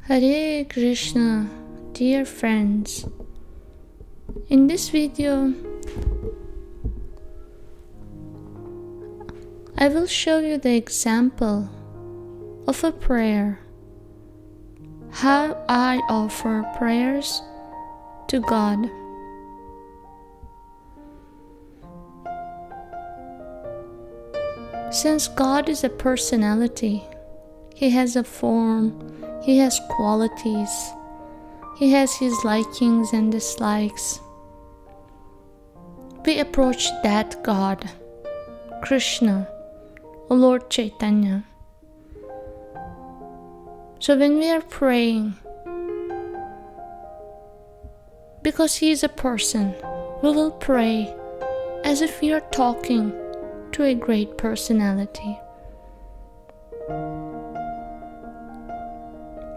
Hare Krishna, dear friends. In this video, I will show you the example of a prayer, how I offer prayers to God. Since God is a personality, He has a form, He has qualities, He has His likings and dislikes. We approach that God, Krishna, or Lord Chaitanya. So when we are praying, because He is a person, we will pray as if we are talking to a great personality.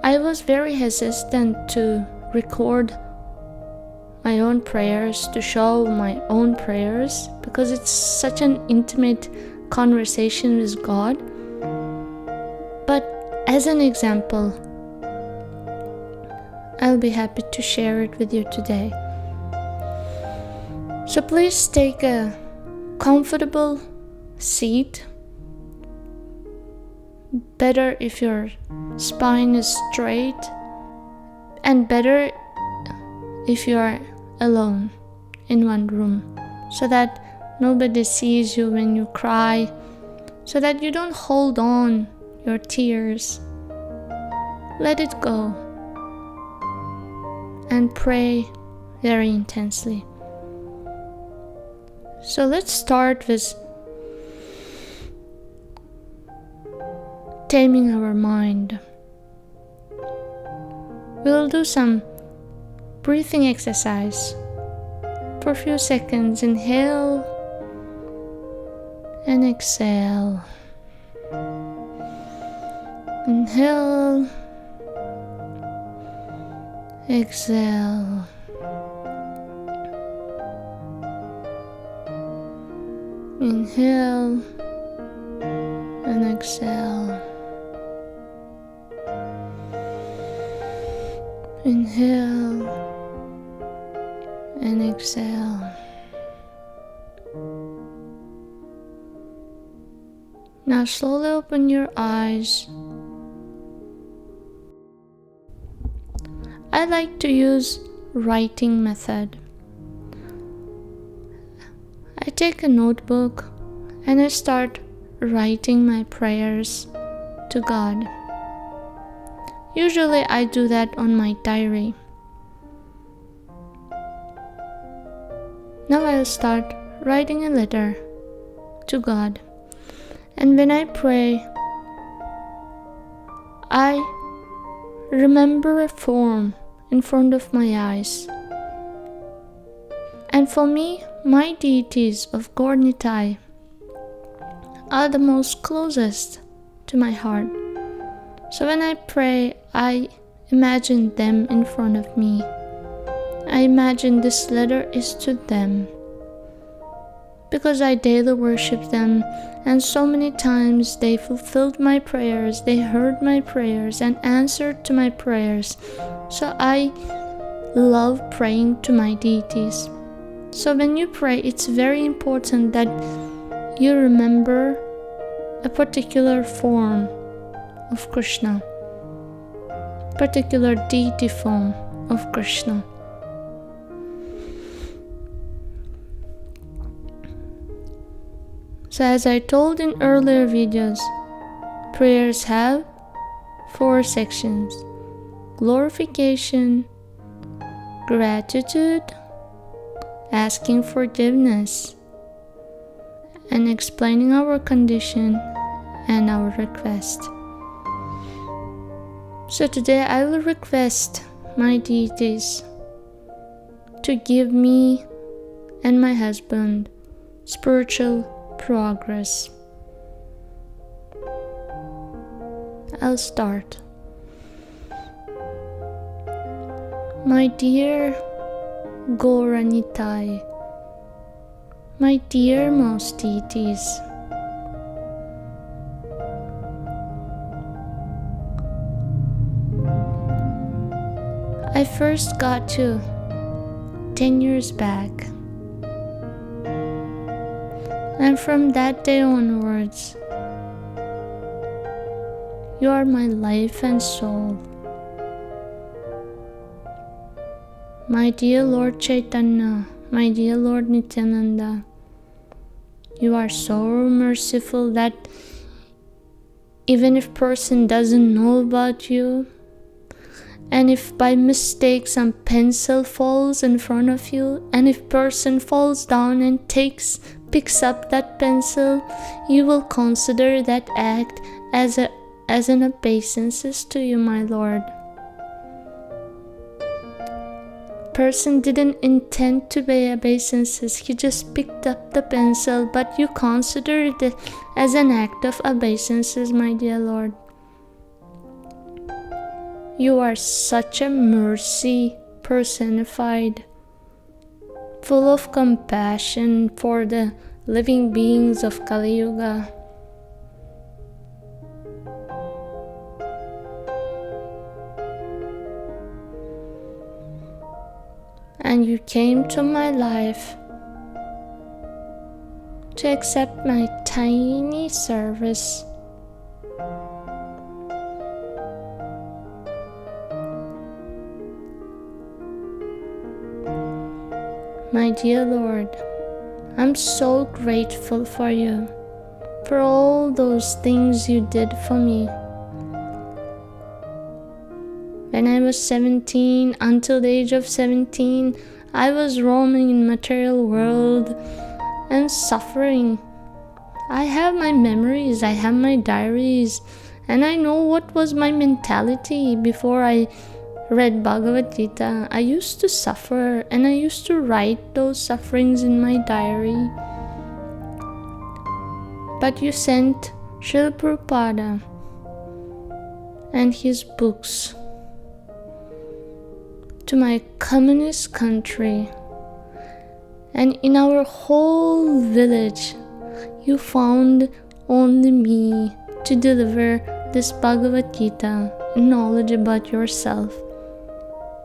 I was very hesitant to record my own prayers, to show my own prayers, because it's such an intimate conversation with God. But as an example, I'll be happy to share it with you today. So please take a comfortable seat. Better if your spine is straight, and better if you are alone in one room, so that nobody sees you when you cry, so that you don't hold on your tears. Let it go and pray very intensely. So let's start with taming our mind. We'll do some breathing exercise for a few seconds. Inhale and exhale. Inhale, exhale. Inhale and exhale. Inhale and exhale. Now slowly open your eyes. I like to use writing method. I take a notebook and I start writing my prayers to God. Usually I do that on my diary. Now I'll start writing a letter to God. And when I pray, I remember a form in front of my eyes. And for me, my deities of Gornitai are the most closest to my heart. So when I pray, I imagine them in front of me. I imagine this letter is to them, because I daily worship them, and so many times they fulfilled my prayers, they heard my prayers and answered to my prayers. So I love praying to my deities. So when you pray, it's very important that you remember a particular form of Krishna, particular deity form of Krishna. So as I told in earlier videos, prayers have 4 sections: glorification, gratitude, asking forgiveness, and explaining our condition and our request. So today I will request my deities to give me and my husband spiritual progress. I'll start. My dear Gauranitai, my dearmost deities, I first got you 10 years back. And from that day onwards, you are my life and soul. My dear Lord Chaitanya, my dear Lord Nityananda, you are so merciful that even if person doesn't know about you, and if by mistake some pencil falls in front of you, and if person falls down and picks up that pencil, you will consider that act as an obeisance to you, my Lord. Person didn't intend to pay obeisances, he just picked up the pencil, but you consider it as an act of obeisances, my dear Lord. You are such a mercy personified, full of compassion for the living beings of Kali Yuga. And you came to my life to accept my tiny service. My dear Lord, I'm so grateful for you, for all those things you did for me. When I was 17, until the age of 17, I was roaming in material world and suffering. I have my memories, I have my diaries, and I know what was my mentality before I read Bhagavad Gita. I used to suffer and I used to write those sufferings in my diary. But you sent Srila Prabhupada and his books to my communist country, and in our whole village you found only me to deliver this Bhagavad Gita, knowledge about yourself.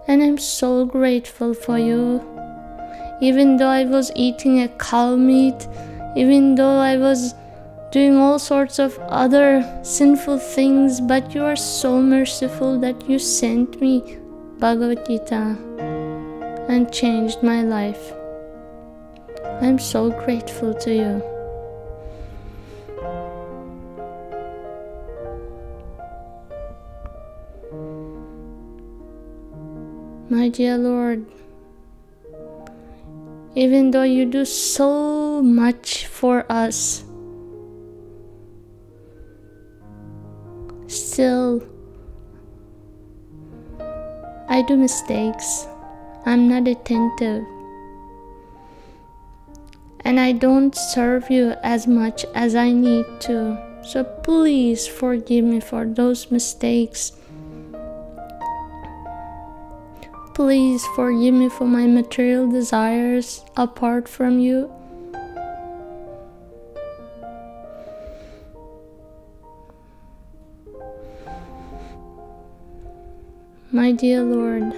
And I'm so grateful for you. Even though I was eating a cow meat, even though I was doing all sorts of other sinful things, but you are so merciful that you sent me Bhagavad Gita and changed my life. I'm so grateful to you. My dear Lord, even though you do so much for us, still I do mistakes. I'm not attentive. And I don't serve you as much as I need to. So please forgive me for those mistakes. Please forgive me for my material desires apart from you. My dear Lord,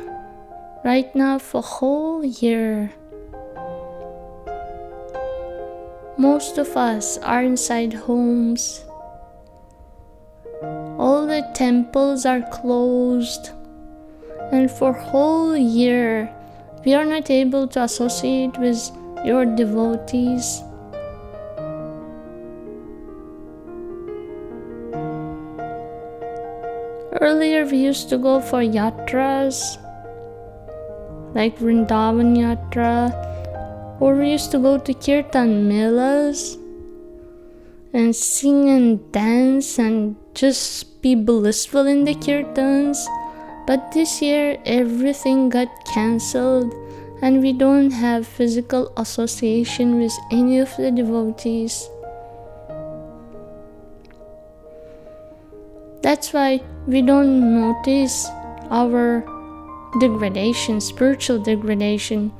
right now for a whole year, most of us are inside homes. All the temples are closed, and for a whole year we are not able to associate with your devotees. Earlier we used to go for yatras, like Vrindavan Yatra, or we used to go to Kirtan Melas and sing and dance and just be blissful in the Kirtans. But this year everything got cancelled and we don't have physical association with any of the devotees. That's why we don't notice our degradation, spiritual degradation.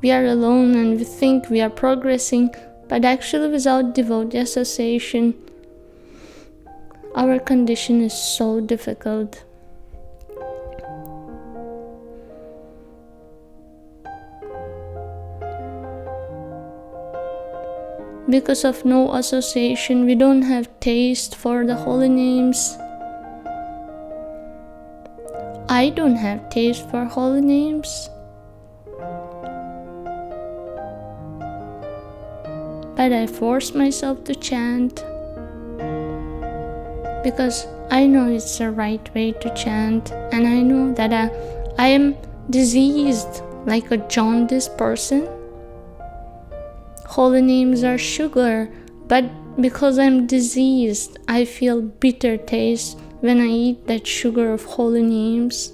We are alone and we think we are progressing, but actually without devotee association, our condition is so difficult. because of no association, we don't have taste for the holy names. I don't have taste for holy names, but I force myself to chant because I know it's the right way to chant, and I know that I am diseased like a jaundiced person. Holy names are sugar, but because I'm diseased, I feel bitter taste when I eat that sugar of holy names.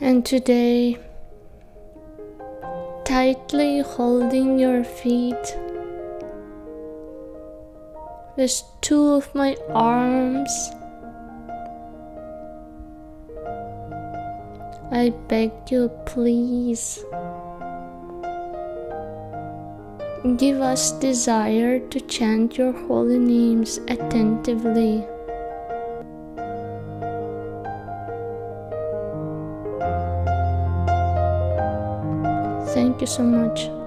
And today, tightly holding your feet with two of my arms, I beg you, please, give us desire to chant your holy names attentively. Thank you so much.